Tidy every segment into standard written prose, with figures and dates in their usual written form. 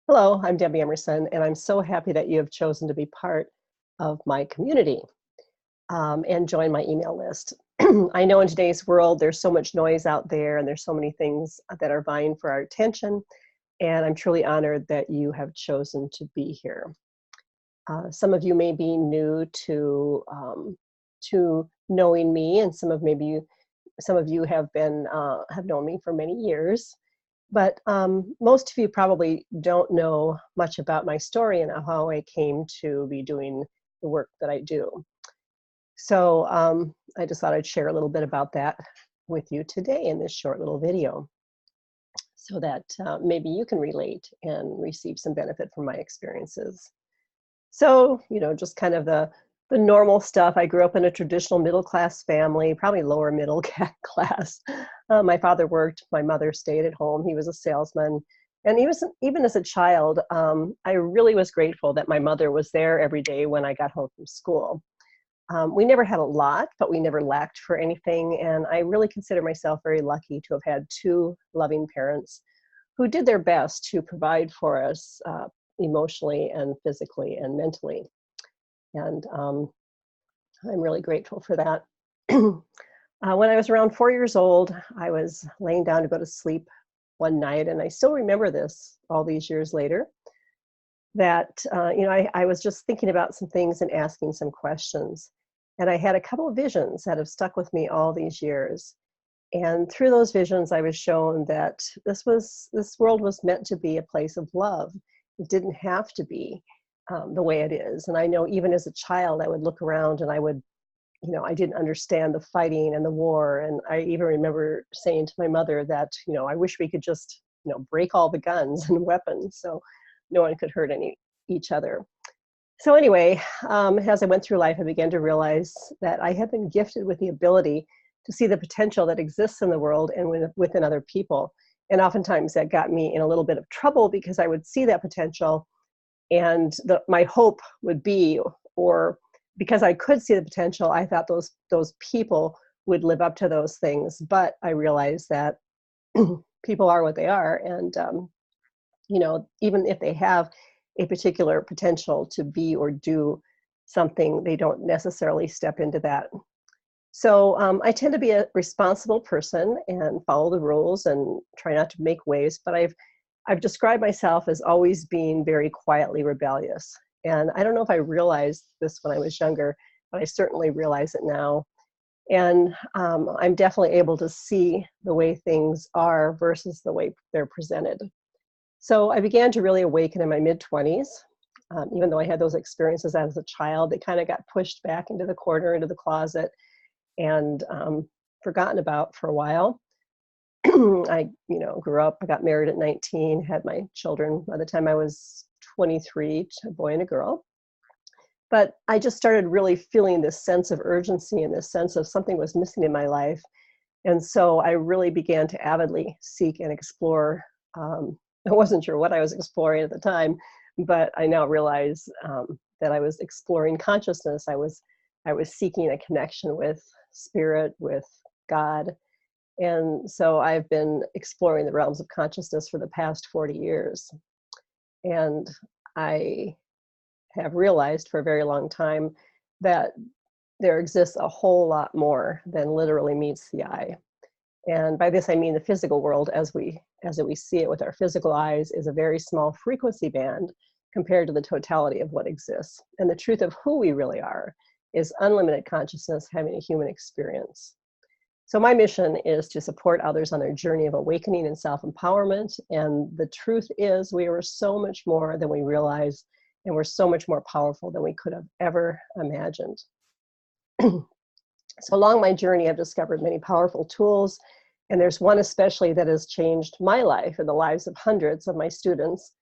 Hello, I'm Debi Emerson, and I'm so happy that you have chosen to be part of my community and join my email list. I know in today's world, there's so much noise out there, and there's so many things that are vying for our attention, and I'm truly honored that you have chosen to be here. Some of you may be new to knowing me, and some of you have known me for many years. But most of you probably don't know much about my story and how I came to be doing the work that I do. So I just thought I'd share a little bit about that with you today in this short little video so that maybe you can relate and receive some benefit from my experiences. So, just kind of the normal stuff. I grew up in a traditional middle-class family, probably lower middle class. My father worked, my mother stayed at home. He was a salesman. And even as a child, I really was grateful that my mother was there every day when I got home from school. We never had a lot, but we never lacked for anything. And I really consider myself very lucky to have had two loving parents who did their best to provide for us emotionally and physically and mentally. And I'm really grateful for that. When I was around 4 years old, I was laying down to go to sleep one night, and I still remember this all these years later, that I was just thinking about some things and asking some questions. And I had a couple of visions that have stuck with me all these years. And through those visions, I was shown that this world was meant to be a place of love. It didn't have to be the way it is. And I know even as a child, I would look around and I didn't understand the fighting and the war. And I even remember saying to my mother that, I wish we could just, break all the guns and weapons so no one could hurt each other. So anyway, as I went through life, I began to realize that I had been gifted with the ability to see the potential that exists in the world and within other people. And oftentimes that got me in a little bit of trouble because I would see that potential and my hope would be, or because I could see the potential, I thought those people would live up to those things. But I realized that people are what they are. And, even if they have a particular potential to be or do something, they don't necessarily step into that. So I tend to be a responsible person and follow the rules and try not to make waves, but I've described myself as always being very quietly rebellious. And I don't know if I realized this when I was younger, but I certainly realize it now. And I'm definitely able to see the way things are versus the way they're presented. So I began to really awaken in my mid-20s. Even though I had those experiences as a child, they kind of got pushed back into the corner, into the closet, and forgotten about for a while. I, grew up, I got married at 19, had my children by the time I was 23, a boy and a girl. But I just started really feeling this sense of urgency and this sense of something was missing in my life. And so I really began to avidly seek and explore. I wasn't sure what I was exploring at the time, but I now realize that I was exploring consciousness. I was seeking a connection with spirit, with God. And so I've been exploring the realms of consciousness for the past 40 years. And I have realized for a very long time that there exists a whole lot more than literally meets the eye. And by this, I mean the physical world as we see it with our physical eyes is a very small frequency band compared to the totality of what exists. And the truth of who we really are is unlimited consciousness having a human experience. So my mission is to support others on their journey of awakening and self-empowerment. And the truth is we are so much more than we realize, and we're so much more powerful than we could have ever imagined. So along my journey, I've discovered many powerful tools, and there's one especially that has changed my life and the lives of hundreds of my students,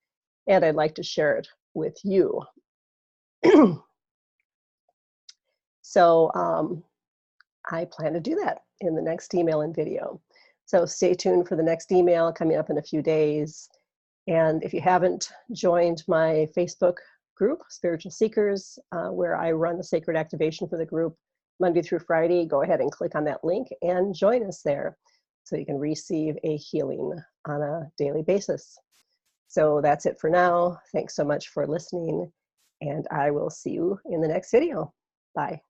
and I'd like to share it with you. So I plan to do that in the next email and video. So stay tuned for the next email coming up in a few days. And if you haven't joined my Facebook group, Spiritual Seekers, where I run the sacred activation for the group Monday through Friday, go ahead and click on that link and join us there so you can receive a healing on a daily basis. So that's it for now. Thanks so much for listening, and I will see you in the next video. Bye.